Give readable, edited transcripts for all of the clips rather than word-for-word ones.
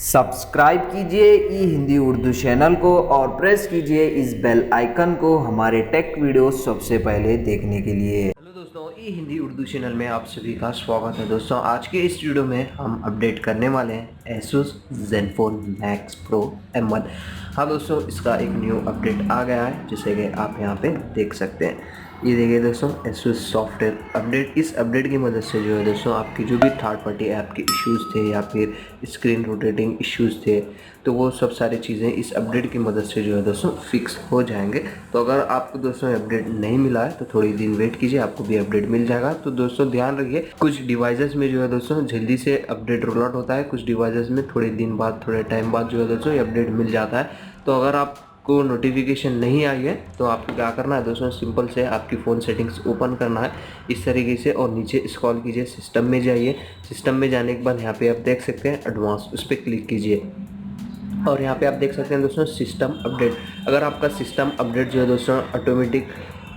Subscribe कीजिए ई Hindi Urdu channel को और प्रेस कीजिए इस बेल आइकन को हमारे टेक वीडियोस सबसे पहले देखने के लिए। हेलो दोस्तों, ई हिंदी उर्दू चैनल में आप सभी का स्वागत है। दोस्तों, आज के इस वीडियो में हम अपडेट करने वाले हैं Asus Zenfone Max Pro M1। हाँ दोस्तों, इसका एक न्यू अपडेट आ गया है जिसे कि आप यहाँ पे देख सकते हैं। ये देखिए दोस्तों, Asus सॉफ्टवेयर अपडेट। इस अपडेट की मदद से जो है दोस्तों, आपकी जो भी थर्ड पार्टी ऐप के इश्यूज़ थे या फिर स्क्रीन रोटेटिंग इश्यूज़ थे, तो वो सब सारी चीज़ें इस अपडेट की मदद से जो है दोस्तों फिक्स हो जाएंगे। तो अगर आपको दोस्तों अपडेट नहीं मिला है तो थोड़ी दिन वेट कीजिए, आपको भी अपडेट मिल जाएगा। तो दोस्तों ध्यान रखिए, कुछ डिवाइसेस में जो है दोस्तों जल्दी से अपडेट रोल आउट होता है, कुछ डिवाइसेस में थोड़े दिन बाद, थोड़े टाइम बाद जो है दोस्तों ये अपडेट मिल जाता है। तो अगर आपको नोटिफिकेशन नहीं आई है तो आपको क्या करना है दोस्तों, सिंपल से आपकी फ़ोन सेटिंग्स ओपन करना है इस तरीके से और नीचे स्क्रॉल कीजिए, सिस्टम में जाइए। सिस्टम में जाने के बाद यहाँ पे आप देख सकते हैं एडवांस, उस पर क्लिक कीजिए और यहाँ पे आप देख सकते हैं दोस्तों सिस्टम अपडेट। अगर आपका सिस्टम अपडेट जो है दोस्तों ऑटोमेटिक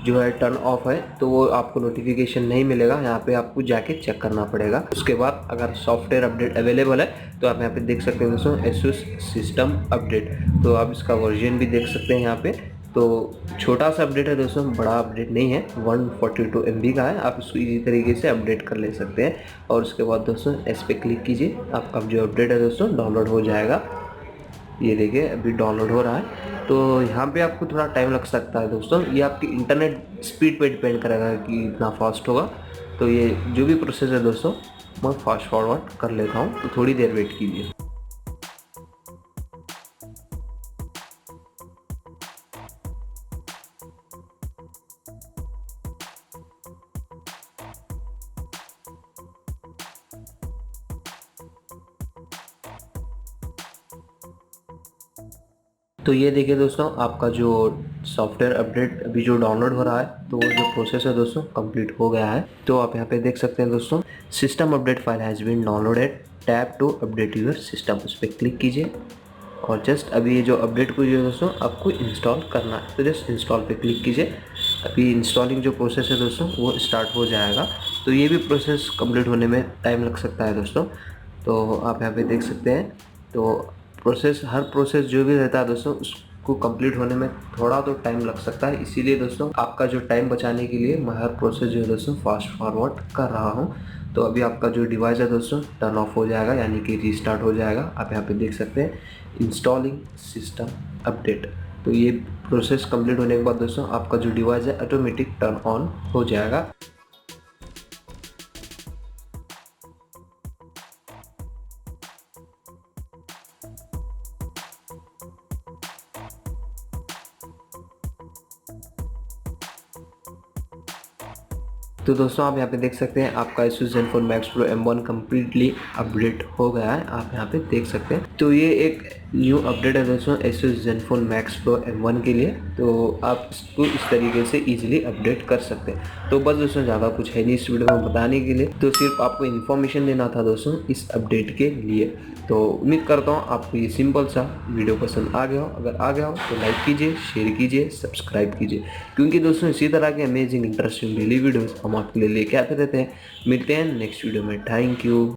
जो है टर्न ऑफ है तो वो आपको नोटिफिकेशन नहीं मिलेगा, यहाँ पे आपको जाके चेक करना पड़ेगा। उसके बाद अगर सॉफ्टवेयर अपडेट अवेलेबल है तो आप यहाँ पे देख सकते हैं दोस्तों Asus सिस्टम अपडेट। तो आप इसका वर्जन भी देख सकते हैं यहाँ पे। तो छोटा सा अपडेट है दोस्तों, बड़ा अपडेट नहीं है, 142 MB का है। आप इसको इजी तरीके से अपडेट कर ले सकते हैं। और उसके बाद दोस्तों इस पर क्लिक कीजिए, आपका जो अपडेट है दोस्तों डाउनलोड हो जाएगा। ये देखिए अभी डाउनलोड हो रहा है। तो यहाँ पे आपको थोड़ा टाइम लग सकता है दोस्तों, ये आपकी इंटरनेट स्पीड पे डिपेंड करेगा कि इतना फास्ट होगा। तो ये जो भी प्रोसेस है दोस्तों मैं फास्ट फॉरवर्ड कर लेता हूँ, तो थोड़ी देर वेट कीजिए। तो ये देखिए दोस्तों, आपका जो सॉफ्टवेयर अपडेट अभी जो डाउनलोड हो रहा है तो वो जो प्रोसेस है दोस्तों कंप्लीट हो गया है। तो आप यहाँ पे देख सकते हैं दोस्तों, system update file has been downloaded, tap to update your system, उस पर क्लिक कीजिए और जस्ट अभी ये जो अपडेट को जो है दोस्तों आपको इंस्टॉल करना है। तो जस्ट इंस्टॉल पे क्लिक कीजिए। अभी इंस्टॉलिंग जो प्रोसेस है दोस्तों वो स्टार्ट हो जाएगा। तो ये भी प्रोसेस कंप्लीट होने में टाइम लग सकता है दोस्तों। तो आप यहाँ पे देख सकते हैं, तो हर प्रोसेस जो भी रहता है दोस्तों उसको कंप्लीट होने में थोड़ा तो टाइम लग सकता है। इसीलिए दोस्तों आपका जो टाइम बचाने के लिए मैं हर प्रोसेस जो है दोस्तों फास्ट फॉरवर्ड कर रहा हूँ। तो अभी आपका जो डिवाइस है दोस्तों टर्न ऑफ हो जाएगा, यानी कि रीस्टार्ट हो जाएगा। आप यहाँ पे देख सकते हैं इंस्टॉलिंग सिस्टम अपडेट। तो ये प्रोसेस कंप्लीट होने के बाद दोस्तों आपका जो डिवाइस है ऑटोमेटिक टर्न ऑन हो जाएगा। तो दोस्तों आप यहाँ पे देख सकते हैं आपका Asus Zenfone Max Pro M1 completely update हो गया है, आप यहाँ पे देख सकते हैं। तो ये एक न्यू अपडेट है दोस्तों Asus Zenfone Max Pro M1 के लिए। तो आप इसको इस तरीके से इजीली अपडेट कर सकते हैं। तो बस दोस्तों ज़्यादा कुछ है नहीं इस वीडियो में बताने के लिए, तो सिर्फ आपको इन्फॉर्मेशन देना था दोस्तों इस अपडेट के लिए। तो उम्मीद करता हूँ आपको ये सिंपल सा वीडियो पसंद आ गया हो। अगर आ गया हो तो लाइक कीजिए, शेयर कीजिए, सब्सक्राइब कीजिए, क्योंकि दोस्तों इसी तरह के अमेजिंग इंटरेस्टिंग डेली वीडियोस हम आपके लिए लेके आते रहते हैं। मिलते हैं नेक्स्ट वीडियो में। Thank you.